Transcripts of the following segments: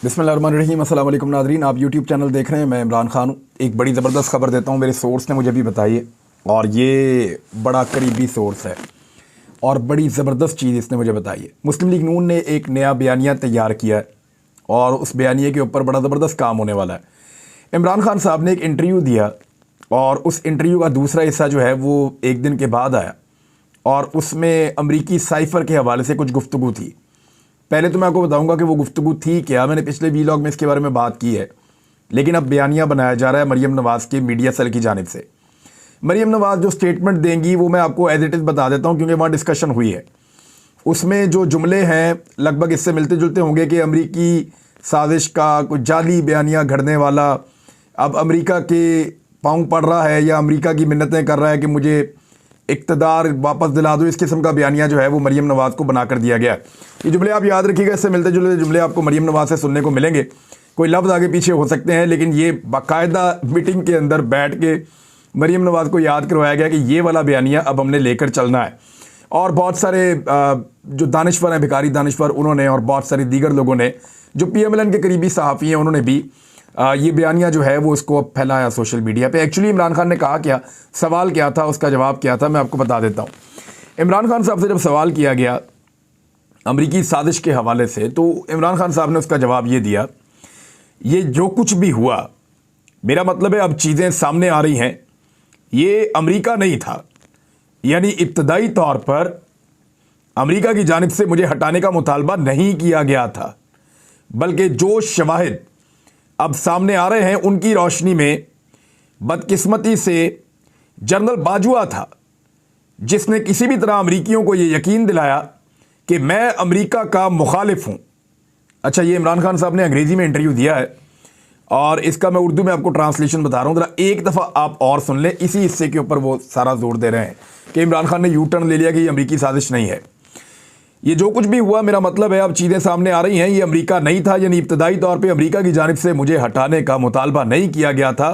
बिस्मिल्लाहिर्रहमानिर्रहीम। अस्सलाम वालेकुम नाज़रीन, आप यूट्यूब चैनल देख रहे हैं। मैं इमरान खान हूँ। एक बड़ी ज़बरदस्त खबर देता हूँ, मेरे सोर्स ने मुझे भी बताई है और ये बड़ा करीबी सोर्स है और बड़ी ज़बरदस्त चीज़ इसने मुझे बताई है। मुस्लिम लीग नून ने एक नया बयानिया तैयार किया है और उस बयानिए के ऊपर बड़ा ज़बरदस्त काम होने वाला है। इमरान खान साहब ने एक इंटरव्यू दिया और उस इंटरव्यू का दूसरा हिस्सा जो है वो एक दिन के बाद आया और उसमें अमरीकी साइफ़र के हवाले से कुछ गुफ्तगू थी। पहले तो मैं आपको बताऊंगा कि वो गुफ्तगू थी क्या। मैंने पिछले वीलॉग में इसके बारे में बात की है, लेकिन अब बयानिया बनाया जा रहा है मरीम नवाज़ के मीडिया सेल की जानिब से। मरीम नवाज़ जो स्टेटमेंट देंगी वो मैं आपको एज इट इज़ बता देता हूँ, क्योंकि वहाँ डिस्कशन हुई है। उसमें जो जुमले हैं लगभग इससे मिलते जुलते होंगे कि अमरीकी साजिश का कुछ जाली बयानिया घड़ने वाला अब अमरीका के पाँव पड़ रहा है या अमरीका की मिन्नतें कर रहा है कि मुझे इक़्तिदार वापस दिला दो। इस किस्म का बयानिया जो है वो मरीम नवाज़ को बना कर दिया गया है। ये जुमले आप याद रखिएगा, इससे मिलते जुलते जुमले आपको मरीम नवाज़ से सुनने को मिलेंगे। कोई लफ्ज़ आगे पीछे हो सकते हैं, लेकिन ये बाकायदा मीटिंग के अंदर बैठ के मरीम नवाज़ को याद करवाया गया कि ये वाला बयानिया अब हमने लेकर चलना है। और बहुत सारे जो दानिश्वर हैं, भिखारी दानिश्वर, उन्होंने और बहुत सारे दीगर लोगों ने जो PMLN के करीबी सहाफ़ी हैं, उन्होंने भी ये बयानिया जो है वो इसको फैलाया सोशल मीडिया पे। एक्चुअली इमरान खान ने कहा क्या, सवाल क्या था, उसका जवाब क्या था, मैं आपको बता देता हूँ। इमरान खान साहब से जब सवाल किया गया अमरीकी साजिश के हवाले से, तो इमरान खान साहब ने उसका जवाब ये दिया, ये जो कुछ भी हुआ, मेरा मतलब है अब चीज़ें सामने आ रही हैं, ये अमरीका नहीं था। यानी इब्तदाई तौर पर अमरीका की जानिब से मुझे हटाने का मुतालबा नहीं किया गया था, बल्कि जो शवाहिद अब सामने आ रहे हैं उनकी रोशनी में बदकिस्मती से जनरल बाजवा था, जिसने किसी भी तरह अमरीकियों को ये यकीन दिलाया कि मैं अमरीका का मुखालिफ हूँ। अच्छा, ये इमरान खान साहब ने अंग्रेज़ी में इंटरव्यू दिया है और इसका मैं उर्दू में आपको ट्रांसलेशन बता रहा हूँ। ज़रा एक दफ़ा आप और सुन लें। इसी हिस्से के ऊपर वो सारा जोर दे रहे हैं कि इमरान खान ने यू टर्न ले लिया कि ये अमरीकी साजिश नहीं है। ये जो कुछ भी हुआ, मेरा मतलब है अब चीज़ें सामने आ रही हैं, ये अमेरिका नहीं था। यानी इब्तदाई तौर पे अमेरिका की जानिब से मुझे हटाने का मुतालबा नहीं किया गया था,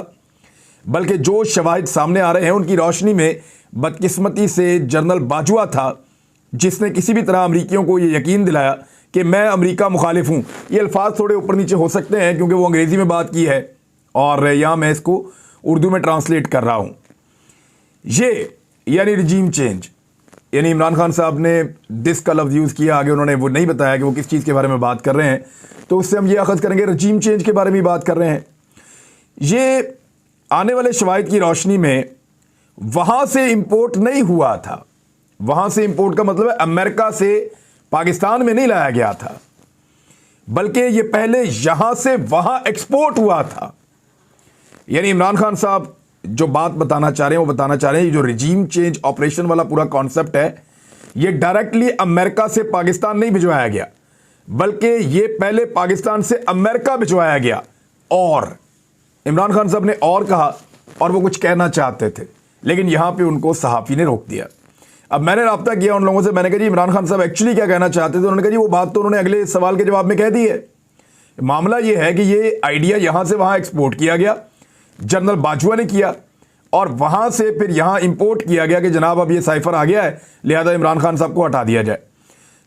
बल्कि जो शवाहिद सामने आ रहे हैं उनकी रोशनी में बदकिस्मती से जनरल बाजवा था, जिसने किसी भी तरह अमरीकियों को ये यकीन दिलाया कि मैं अमरीका मुखालिफ हूँ। ये अल्फाज थोड़े ऊपर नीचे हो सकते हैं क्योंकि वो अंग्रेज़ी में बात की है और यहाँ मैं इसको उर्दू में ट्रांसलेट कर रहा हूँ। ये यानी रिजीम चेंज, यानी इमरान खान साहब ने दिस का लफ्ज़ यूज़ किया, आगे उन्होंने वो नहीं बताया कि वो किस चीज़ के बारे में बात कर रहे हैं, तो उससे हम ये अखज़ करेंगे रजीम चेंज के बारे में बात कर रहे हैं। ये आने वाले शवाहिद की रोशनी में वहाँ से इंपोर्ट नहीं हुआ था। वहाँ से इंपोर्ट का मतलब है अमेरिका से पाकिस्तान में नहीं लाया गया था, बल्कि ये पहले यहाँ से वहाँ एक्सपोर्ट हुआ था। यानी इमरान खान साहब जो बात बताना चाह रहे हैं वो बताना चाह रहे हैं, ये जो रिजीम चेंज ऑपरेशन वाला पूरा कॉन्सेप्ट है, ये डायरेक्टली अमेरिका से पाकिस्तान नहीं भिजवाया गया, बल्कि ये पहले पाकिस्तान से अमेरिका भिजवाया गया। और इमरान खान साहब ने और कहा और वो कुछ कहना चाहते थे, लेकिन यहां पे उनको सहाफ़ी ने रोक दिया। अब मैंने रब्ता किया उन लोगों से, मैंने कहा जी इमरान खान साहब एक्चुअली क्या कहना चाहते थे। उन्होंने कहा जी वो बात तो उन्होंने अगले सवाल के जवाब में कह दी है। मामला ये है कि ये आइडिया यहां से वहां एक्सपोर्ट किया गया, जनरल बाजवा ने किया, और वहां से फिर यहां इंपोर्ट किया गया कि जनाब अब ये साइफर आ गया है, लिहाजा इमरान खान साहब को हटा दिया जाए।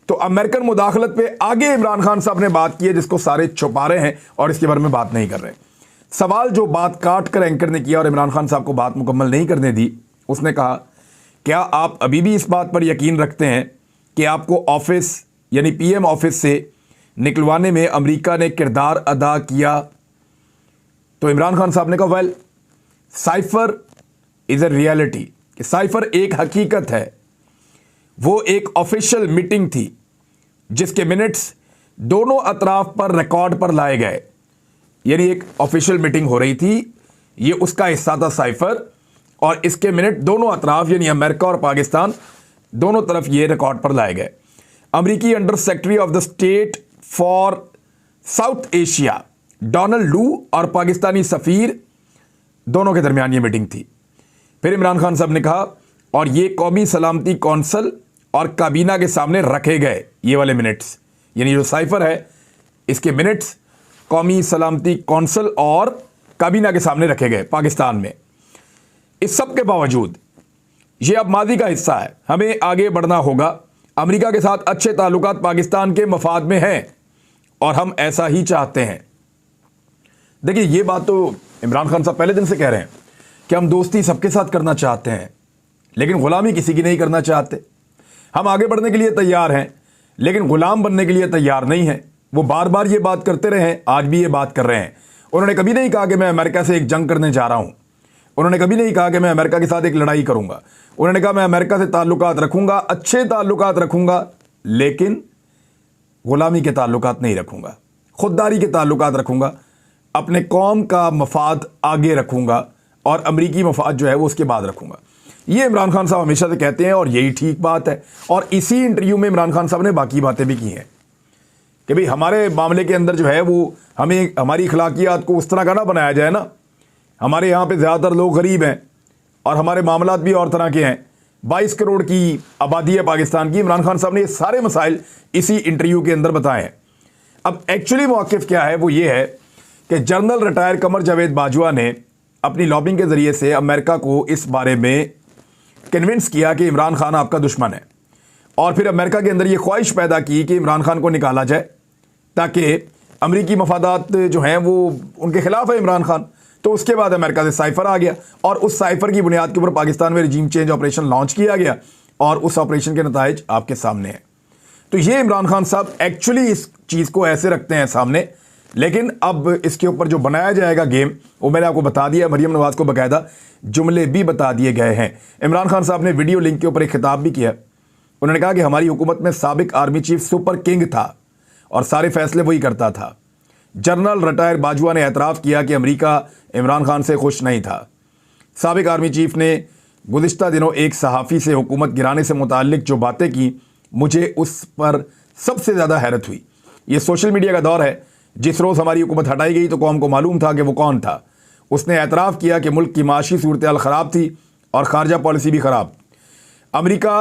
तो अमेरिकन मुदाखलत पे आगे इमरान खान साहब ने बात की है, जिसको सारे छुपा रहे हैं और इसके बारे में बात नहीं कर रहे। सवाल जो बात काट कर एंकर ने किया और इमरान खान साहब को बात मुकम्मल नहीं करने दी, उसने कहा क्या आप अभी भी इस बात पर यकीन रखते हैं कि आपको ऑफिस यानी PM ऑफिस से निकलवाने में अमेरिका ने किरदार अदा किया? तो इमरान खान साहब ने कहा well, cipher is a reality, कि साइफर एक हकीकत है। वो एक ऑफिशियल मीटिंग थी जिसके मिनट्स दोनों अतराफ पर रिकॉर्ड पर लाए गए। यानी एक ऑफिशियल मीटिंग हो रही थी, ये उसका हिस्सा था साइफर, और इसके मिनट दोनों अतराफ यानी अमेरिका और पाकिस्तान दोनों तरफ ये रिकॉर्ड पर लाए गए। अमरीकी under secretary of the state for south Asia Donald लू और पाकिस्तानी सफ़ीर दोनों के दरमियान ये मीटिंग थी। फिर इमरान खान साहब ने कहा और ये कौमी सलामती कौंसल और काबीना के सामने रखे गए ये वाले मिनट्स, यानी जो साइफर है इसके मिनट्स कौमी सलामती कौंसल और काबीना के सामने रखे गए पाकिस्तान में। इस सब के बावजूद ये अब माजी का हिस्सा है, हमें आगे बढ़ना होगा। अमेरिका के साथ अच्छे ताल्लुकात पाकिस्तान के मफाद में हैं और हम ऐसा ही चाहते हैं। देखिए, ये बात तो इमरान खान साहब पहले दिन से कह रहे हैं कि हम दोस्ती सबके साथ करना चाहते हैं, लेकिन गुलामी किसी की नहीं करना चाहते। हम आगे बढ़ने के लिए तैयार हैं, लेकिन गुलाम बनने के लिए तैयार नहीं है। वो बार बार ये बात करते रहे हैं, आज भी ये बात कर रहे हैं। उन्होंने कभी नहीं कहा कि मैं अमेरिका से एक जंग करने जा रहा हूं। उन्होंने कभी नहीं कहा कि मैं अमेरिका के साथ एक लड़ाई करूंगा। उन्होंने कहा मैं अमेरिका से ताल्लुकात रखूंगा, अच्छे ताल्लुकात रखूंगा, लेकिन गुलामी के ताल्लुकात नहीं रखूंगा, खुददारी के ताल्लुकात रखूंगा, अपने कौम का मफाद आगे रखूंगा और अमरीकी मफाद जो है वो उसके बाद रखूंगा। ये इमरान खान साहब हमेशा से कहते हैं और यही ठीक बात है। और इसी इंटरव्यू में इमरान खान साहब ने बाकी बातें भी की हैं कि भाई हमारे मामले के अंदर जो है वो हमें हमारी अखलाकियात को उस तरह का ना बनाया जाए ना। हमारे यहाँ पे ज़्यादातर लोग गरीब हैं और हमारे मामलात भी और तरह के हैं। 22 करोड़ की आबादी है पाकिस्तान की। इमरान खान साहब ने ये सारे मसाइल इसी इंटरव्यू के अंदर बताए हैं। अब एक्चुअली मौक़िफ़ क्या है, वो ये है कि जनरल रिटायर कमर जावेद बाजवा ने अपनी लॉबिंग के ज़रिए से अमेरिका को इस बारे में कन्विंस किया कि इमरान खान आपका दुश्मन है, और फिर अमेरिका के अंदर ये ख्वाहिश पैदा की कि इमरान खान को निकाला जाए ताकि अमरीकी मफादात जो हैं वो उनके खिलाफ है इमरान खान। तो उसके बाद अमेरिका से साइफर आ गया और उस साइफर की बुनियाद के ऊपर पाकिस्तान में रिजीम चेंज ऑपरेशन लॉन्च किया गया और उस ऑपरेशन के नताइज आपके सामने हैं। तो ये इमरान खान साहब एक्चुअली इस चीज़ को ऐसे रखते हैं सामने, लेकिन अब इसके ऊपर जो बनाया जाएगा गेम वो मैंने आपको बता दिया। मरीम नवाज को बाकायदा जुमले भी बता दिए गए हैं। इमरान खान साहब ने वीडियो लिंक के ऊपर एक खिताब भी किया। उन्होंने कहा कि हमारी हुकूमत में साबिक आर्मी चीफ सुपर किंग था और सारे फैसले वही करता था। जनरल रिटायर बाजवा ने एतराफ़ किया कि अमेरिका इमरान खान से खुश नहीं था। साबिक आर्मी चीफ ने गुज़िश्ता दिनों एक सहाफ़ी से हुकूमत गिराने से मुताल्लिक जो बातें की, मुझे उस पर सबसे ज़्यादा हैरत हुई। ये सोशल मीडिया का दौर है। जिस रोज़ हमारी हुकूमत हटाई गई तो कौम को मालूम था कि वो कौन था। उसने एतराफ़ किया कि मुल्क की माशी सूरत हाल ख़राब थी और खारजा पॉलिसी भी ख़राब। अमेरिका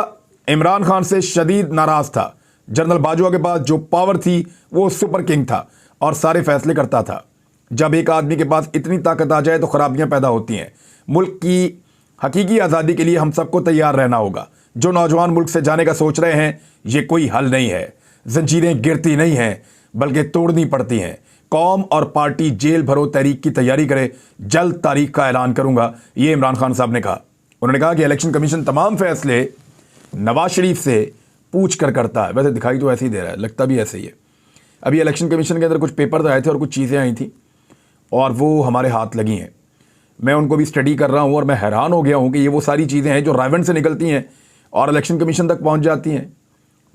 इमरान खान से शदीद नाराज़ था। जनरल बाजवा के पास जो पावर थी वो सुपर किंग था और सारे फैसले करता था। जब एक आदमी के पास इतनी ताकत आ जाए तो ख़राबियाँ पैदा होती हैं। मुल्क की हकीकी आज़ादी के लिए हम सबको तैयार रहना होगा। जो नौजवान मुल्क से जाने का सोच रहे हैं, ये कोई हल नहीं है। जंजीरें गिरती नहीं हैं बल्कि तोड़नी पड़ती हैं। कौम और पार्टी जेल भरो तहरीक की तैयारी करे। जल्द तारीख का ऐलान करूंगा, ये इमरान खान साहब ने कहा। उन्होंने कहा कि इलेक्शन कमीशन तमाम फैसले नवाज शरीफ से पूछ कर करता है। वैसे दिखाई तो ऐसे ही दे रहा है, लगता भी ऐसे ही है। अभी इलेक्शन कमीशन के अंदर कुछ पेपर्स आए थे और कुछ चीज़ें आई थी और वो हमारे हाथ लगी हैं। मैं उनको भी स्टडी कर रहा हूँ और मैं हैरान हो गया हूँ कि ये वो सारी चीज़ें हैं जो राइवंड से निकलती हैं और इलेक्शन कमीशन तक पहुँच जाती हैं।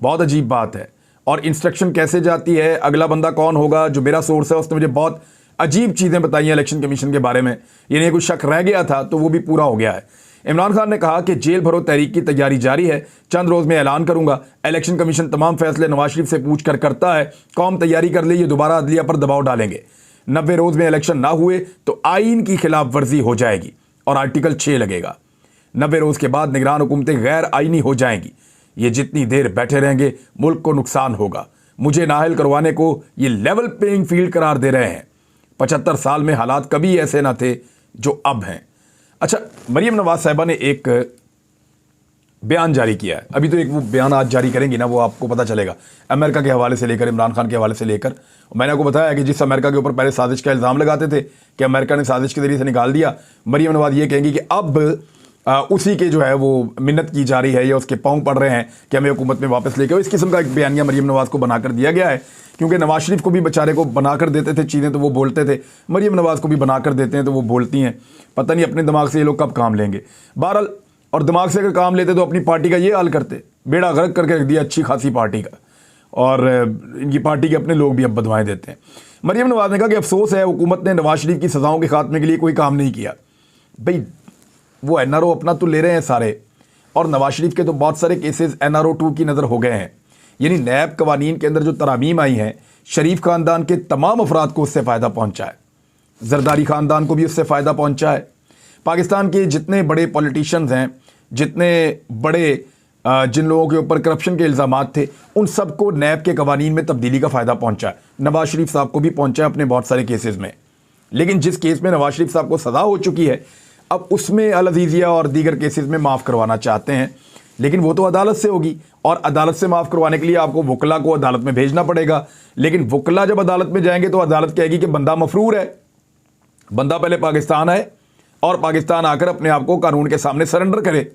बहुत अजीब बात है। और इंस्ट्रक्शन कैसे जाती है, अगला बंदा कौन होगा। जो मेरा सोर्स है उसने मुझे बहुत अजीब चीज़ें बताई हैं इलेक्शन कमीशन के बारे में। यानी कुछ शक रह गया था तो वो भी पूरा हो गया है। इमरान खान ने कहा कि जेल भरो तहरीक की तैयारी जारी है। चंद रोज़ में ऐलान करूंगा। इलेक्शन कमीशन तमाम फैसले नवाज शरीफ से पूछ कर करता है। कौम तैयारी कर ले, ये दोबारा अदलिया पर दबाव डालेंगे। 90 रोज़ में इलेक्शन ना हुए तो आइन की खिलाफ वर्जी हो जाएगी और आर्टिकल 6 लगेगा। 90 रोज़ के बाद निगरान हुकूमतें गैर आइनी हो जाएंगी। ये जितनी देर बैठे रहेंगे मुल्क को नुकसान होगा। मुझे नाअहल करवाने को ये लेवल प्लेइंग फील्ड करार दे रहे हैं। 75 साल में हालात कभी ऐसे ना थे जो अब हैं। अच्छा, मरीम नवाज साहिबा ने एक बयान जारी किया है। अभी तो एक वो बयान आज जारी करेंगी ना, वो आपको पता चलेगा। अमेरिका के हवाले से लेकर, इमरान खान के हवाले से लेकर। मैंने आपको बताया कि जिस अमेरिका के ऊपर पहले साजिश का इल्ज़ाम लगाते थे कि अमेरिका ने साजिश के जरिए से निकाल दिया, मरीम नवाज ये कहेंगी कि अब उसी के जो है वो मिन्नत की जा रही है या उसके पाँव पड़ रहे हैं कि हमें हुकूमत में वापस लेके। इस किस्म का एक बयानिया मरीम नवाज को बनाकर दिया गया है, क्योंकि नवाज शरीफ को भी बेचारे को बनाकर देते थे चीज़ें तो वो बोलते थे, मरीम नवाज को भी बनाकर देते हैं तो वो बोलती हैं। पता नहीं अपने दिमाग से ये लोग कब काम लेंगे। बहरहाल, और दिमाग से अगर काम लेते तो अपनी पार्टी का ये हाल करते, बेड़ा गर्क करके रख दिया अच्छी खासी पार्टी का। और इनकी पार्टी के अपने लोग भी अब बदवाएँ देते हैं। मरीम नवाज ने कहा कि अफसोस है हुकूमत ने नवाज शरीफ की सज़ाओं के खात्मे के लिए कोई काम नहीं किया। भाई वो NRO अपना तो ले रहे हैं सारे, और नवाज शरीफ के तो बहुत सारे केसेस NRO 2 की नज़र हो गए हैं। यानी नैब कवानीन के अंदर जो तरामीम आई हैं, शरीफ ख़ानदान के तमाम अफराद को उससे फ़ायदा पहुंचा है। जरदारी ख़ानदान को भी उससे फ़ायदा पहुंचा है। पाकिस्तान के जितने बड़े पॉलिटिशियंस हैं, जितने बड़े जिन लोगों के ऊपर करप्शन के इल्ज़ामात थे, उन सबको नैब के कवानीन में तब्दीली का फ़ायदा पहुंचा है। नवाज शरीफ साहब को भी पहुंचा है अपने बहुत सारे केसेस में। लेकिन जिस केस में नवाज शरीफ साहब को सज़ा हो चुकी है, अब उसमें अल अज़ीज़िया और दीगर केसेस में माफ़ करवाना चाहते हैं। लेकिन वो तो अदालत से होगी, और अदालत से माफ़ करवाने के लिए आपको वकला को अदालत में भेजना पड़ेगा। लेकिन वकला जब अदालत में जाएंगे तो अदालत कहेगी कि बंदा मफरूर है, बंदा पहले पाकिस्तान आए और पाकिस्तान आकर अपने आप को कानून के सामने सरेंडर करे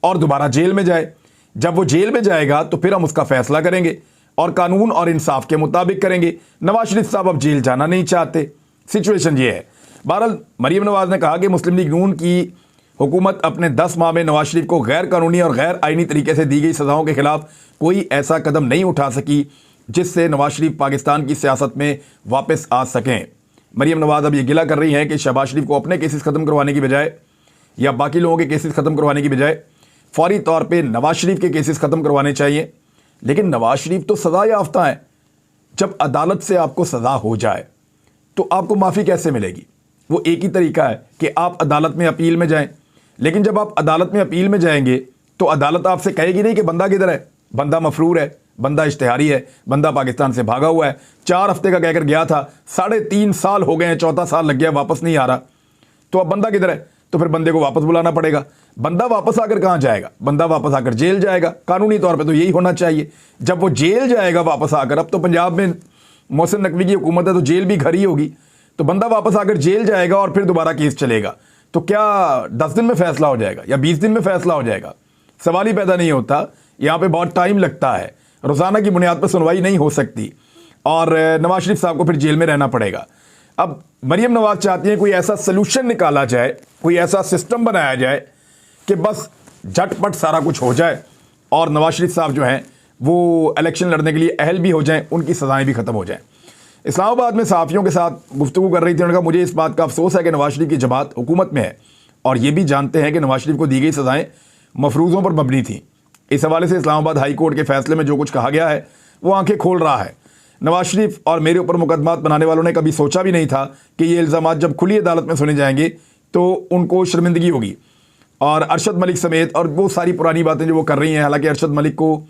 और दोबारा जेल में जाए। जब वो जेल में जाएगा तो फिर हम उसका फैसला करेंगे और कानून और इंसाफ के मुताबिक करेंगे। नवाज शरीफ साहब अब जेल जाना नहीं चाहते, सिचुएशन ये है। बहरहाल मरीम नवाज ने कहा कि मुस्लिम लीग नून की हुकूमत अपने 10 माह में नवाज शरीफ को गैर कानूनी और गैर आईनी तरीके से दी गई सज़ाओं के खिलाफ कोई ऐसा कदम नहीं उठा सकी जिससे नवाज शरीफ पाकिस्तान की सियासत में वापस आ सकें। मरीम नवाज अब ये गिला कर रही हैं कि शहबाज शरीफ को अपने केसेस ख़त्म करवाने की बजाय या बाकी लोगों के केसेस ख़त्म करवाने की बजाय फौरी तौर पे नवाज शरीफ के केसेस ख़त्म करवाने चाहिए। लेकिन नवाज शरीफ तो सज़ा याफ्ता है। जब अदालत से आपको सज़ा हो जाए तो आपको माफ़ी कैसे मिलेगी? वो एक ही तरीका है कि आप अदालत में अपील में जाएं। लेकिन जब आप अदालत में अपील में जाएंगे तो अदालत आपसे कहेगी नहीं कि बंदा किधर है, बंदा मफरूर है, बंदा इश्तिहारी है, बंदा पाकिस्तान से भागा हुआ है, 4 हफ्ते का कहकर गया था, 3.5 साल हो गए हैं, 4था साल लग गया, वापस नहीं आ रहा, तो अब बंदा किधर है? तो फिर बंदे को वापस बुलाना पड़ेगा। बंदा वापस आकर कहाँ जाएगा? बंदा वापस आकर जेल जाएगा। कानूनी तौर पे तो यही होना चाहिए। जब वो जेल जाएगा वापस आकर, अब तो पंजाब में मोहसिन नकवी की हुकूमत है तो जेल भी घर ही होगी, तो बंदा वापस आकर जेल जाएगा और फिर दोबारा केस चलेगा। तो क्या 10 दिन में फैसला हो जाएगा या 20 दिन में फैसला हो जाएगा? सवाल ही पैदा नहीं होता। यहाँ पे बहुत टाइम लगता है, रोज़ाना की बुनियाद पर सुनवाई नहीं हो सकती और नवाज शरीफ साहब को फिर जेल में रहना पड़ेगा। अब मरीम नवाज चाहती हैं कोई ऐसा सलूशन निकाला जाए, कोई ऐसा सिस्टम बनाया जाए कि बस झटपट सारा कुछ हो जाए और नवाज शरीफ साहब जो हैं वो इलेक्शन लड़ने के लिए अहल भी हो जाएं, उनकी सज़ाएं भी ख़त्म हो जाएं। इस्लामाबाद में सहाफ़ियों के साथ गुफ्तगू कर रही थी, उन्होंने कहा मुझे इस बात का अफसोस है कि नवाज शरीफ की जमात हुकूमत में है और ये भी जानते हैं कि नवाज शरीफ को दी गई सज़ाएँ मफरूज़ों पर मबनी थी। इस हवाले से इस्लामाबाद हाई कोर्ट के फैसले में जो कुछ कहा गया है वो आंखें खोल रहा है। नवाज शरीफ और मेरे ऊपर मुकदमात बनाने वालों ने कभी सोचा भी नहीं था कि ये इल्ज़ामात जब खुली अदालत में सुने जाएंगे तो उनको शर्मिंदगी होगी। और अरशद मलिक समेत और वो सारी पुरानी बातें जो वो कर रही हैं, हालांकि अरशद मलिक को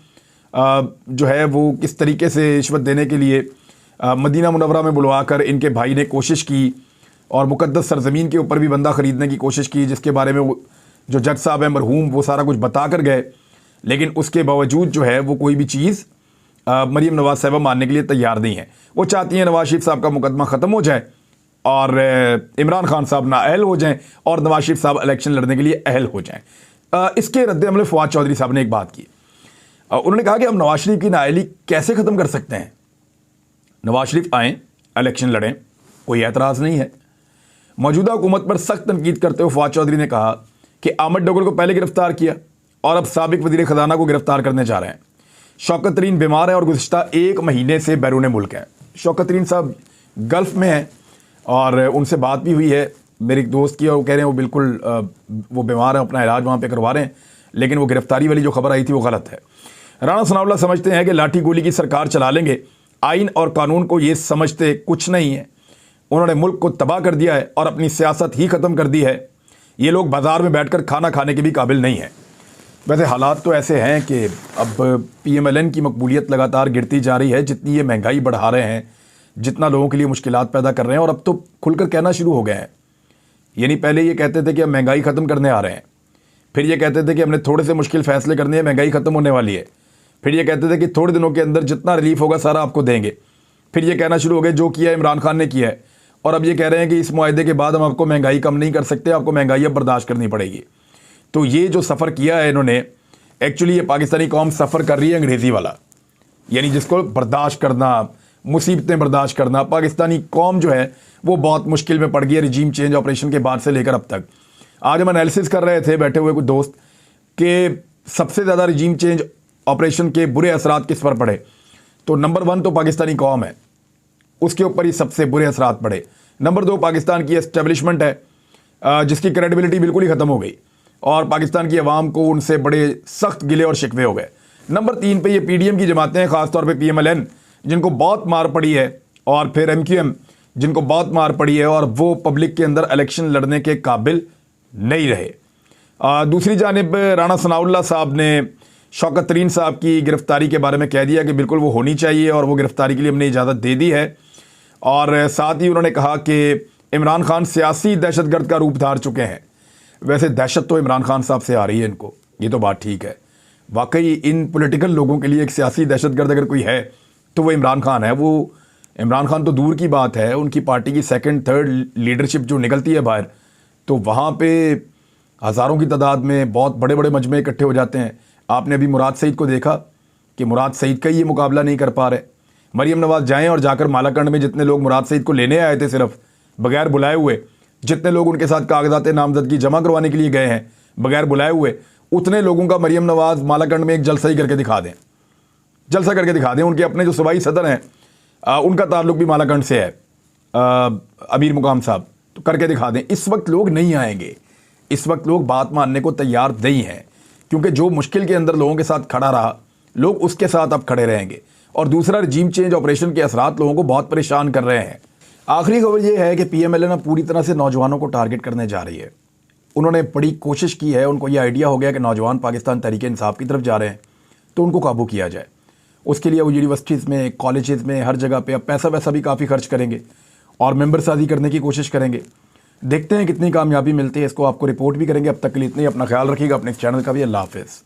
जो है वो किस तरीके से रिश्वत देने के लिए मदीना मुनव्वरा में बुलवाकर इनके भाई ने कोशिश की और मुकद्दस सरजमीन के ऊपर भी बंदा ख़रीदने की कोशिश की, जिसके बारे में वो जो जज साहब हैं मरहूम वो सारा कुछ बता कर गए। लेकिन उसके बावजूद जो है वो कोई भी चीज़ मरीम नवाज साहबा मानने के लिए तैयार नहीं है। वो चाहती हैं नवाज शरीफ साहब का मुकदमा ख़त्म हो जाए और इमरान खान साहब नाअहल हो जाएं और नवाज शरीफ साहब इलेक्शन लड़ने के लिए अहल हो जाएं। इसके रद्द-ए-अमल फवाद चौधरी साहब ने एक बात की। उन्होंने कहा कि हम नवाज शरीफ की नाअहली कैसे ख़त्म कर सकते हैं? नवाज शरीफ आएँ, इलेक्शन लड़ें, कोई एतराज़ नहीं है। मौजूदा हुकूमत पर सख्त तनकीद करते हुए फवाद चौधरी ने कहा कि अहमद डोगल को पहले गिरफ्तार किया और अब साबिक वज़ीर ख़जाना को गिरफ्तार करने जा रहे हैं। शौकत तरीन बीमार है और गुज़िश्ता 1 महीने से बैरून मुल्क है। शौकत तरीन साहब गल्फ़ में हैं और उनसे बात भी हुई है मेरे एक दोस्त की, और वो कह रहे हैं वो बिल्कुल वो बीमार हैं, अपना इलाज वहाँ पे करवा रहे हैं, लेकिन वो गिरफ्तारी वाली जो खबर आई थी वो गलत है। राणा सनाउल्लाह समझते हैं कि लाठी गोली की सरकार चला लेंगे, आइन और कानून को ये समझते कुछ नहीं है। उन्होंने मुल्क को तबाह कर दिया है और अपनी सियासत ही ख़त्म कर दी है। ये लोग बाज़ार में बैठकर खाना खाने के भी काबिल नहीं हैं। वैसे हालात तो ऐसे हैं कि अब PMLN की मकबूलियत लगातार गिरती जा रही है, जितनी ये महंगाई बढ़ा रहे हैं, जितना लोगों के लिए मुश्किलात पैदा कर रहे हैं, और अब तो खुलकर कहना शुरू हो गए हैं। यानी पहले ये कहते थे कि हम महंगाई ख़त्म करने आ रहे हैं, फिर ये कहते थे कि हमने थोड़े से मुश्किल फ़ैसले करने हैं, महंगाई ख़त्म होने वाली है, फिर ये कहते थे कि थोड़े दिनों के अंदर जितना रिलीफ होगा सारा आपको देंगे, फिर ये कहना शुरू हो गए जो किया इमरान खान ने किया है, और अब ये कह रहे हैं कि इस मुआहदे के बाद हम आपको महंगाई कम नहीं कर सकते, आपको महंगाई अब बर्दाश्त करनी पड़ेगी। तो ये जो सफ़र किया है इन्होंने, एक्चुअली ये पाकिस्तानी कौम सफ़र कर रही है अंग्रेज़ी वाला, यानी जिसको बर्दाश्त करना, मुसीबतें बर्दाश्त करना। पाकिस्तानी कौम जो है वो बहुत मुश्किल में पड़ गई है रिजीम चेंज ऑपरेशन के बाद से लेकर अब तक। आज हम एनालिसिस कर रहे थे बैठे हुए कुछ दोस्त कि सबसे ज़्यादा रिजीम चेंज ऑपरेशन के बुरे असरात किस पर पड़े, तो नंबर 1 तो पाकिस्तानी कौम है, उसके ऊपर ही सबसे बुरे असरात पड़े। नंबर 2 पाकिस्तान की एस्टेब्लिशमेंट है जिसकी क्रेडिबिलिटी बिल्कुल ही ख़त्म हो गई और पाकिस्तान की आवाम को उनसे बड़े सख्त गिले और शिकवे हो गए। नंबर 3 पे ये PDM की जमातें हैं, ख़ासतौर पे PMLN जिनको बहुत मार पड़ी है, और फिर MQM जिनको बहुत मार पड़ी है, और वो पब्लिक के अंदर इलेक्शन लड़ने के काबिल नहीं रहे। दूसरी जानिब राणा सनाउल्लाह साहब ने शौकत तरीन साहब की गिरफ्तारी के बारे में कह दिया कि बिल्कुल वो होनी चाहिए और वो गिरफ्तारी के लिए हमने इजाज़त दे दी है, और साथ ही उन्होंने कहा कि इमरान खान सियासी दहशतगर्द का रूप धार चुके हैं। वैसे दहशत तो इमरान खान साहब से आ रही है इनको, ये तो बात ठीक है, वाकई इन पॉलिटिकल लोगों के लिए एक सियासी दहशतगर्द अगर कोई है तो वो इमरान खान है। वो इमरान खान तो दूर की बात है, उनकी पार्टी की सेकंड थर्ड लीडरशिप जो निकलती है बाहर, तो वहाँ पे हज़ारों की तादाद में बहुत बड़े बड़े मजमे इकट्ठे हो जाते हैं। आपने अभी मुराद सईद को देखा कि मुराद सईद का ही ये मुकाबला नहीं कर पा रहे। मरीम नवाज़ जाएं और जाकर मालाकंड में जितने लोग मुराद सईद को लेने आए थे सिर्फ बगैर बुलाए हुए, जितने लोग उनके साथ कागजात नामजदगी जमा करवाने के लिए गए हैं बगैर बुलाए हुए, उतने लोगों का मरीम नवाज़ मालाकंड में एक जलसा ही करके दिखा दें, जलसा करके दिखा दें। उनके अपने जो सूबाई सदर हैं उनका ताल्लुक भी मालाकंड से है, अमीर मुकाम साहब, तो करके दिखा दें। इस वक्त लोग नहीं आएंगे, इस वक्त लोग बात मानने को तैयार नहीं हैं, क्योंकि जो मुश्किल के अंदर लोगों के साथ खड़ा रहा, लोग उसके साथ अब खड़े रहेंगे। और दूसरा, रजीम चेंज ऑपरेशन के असरात लोगों को बहुत परेशान कर रहे हैं। आखिरी खबर यह है कि पीएमएलए ना पूरी तरह से नौजवानों को टारगेट करने जा रही है। उन्होंने बड़ी कोशिश की है, उनको यह आइडिया हो गया कि नौजवान पाकिस्तान तहरीक-ए-इंसाफ की तरफ जा रहे हैं तो उनको काबू किया जाए। उसके लिए वो यूनिवर्सिटीज़ में, कॉलेजेस में, हर जगह पे अब पैसा वैसा भी काफ़ी खर्च करेंगे और मेंबर साजी करने की कोशिश करेंगे। देखते हैं कितनी कामयाबी मिलती है, इसको आपको रिपोर्ट भी करेंगे। अब तक के लिए इतना ही, अपना ख्याल रखिएगा, अपने चैनल का भी। अल्लाह हाफ़िज़।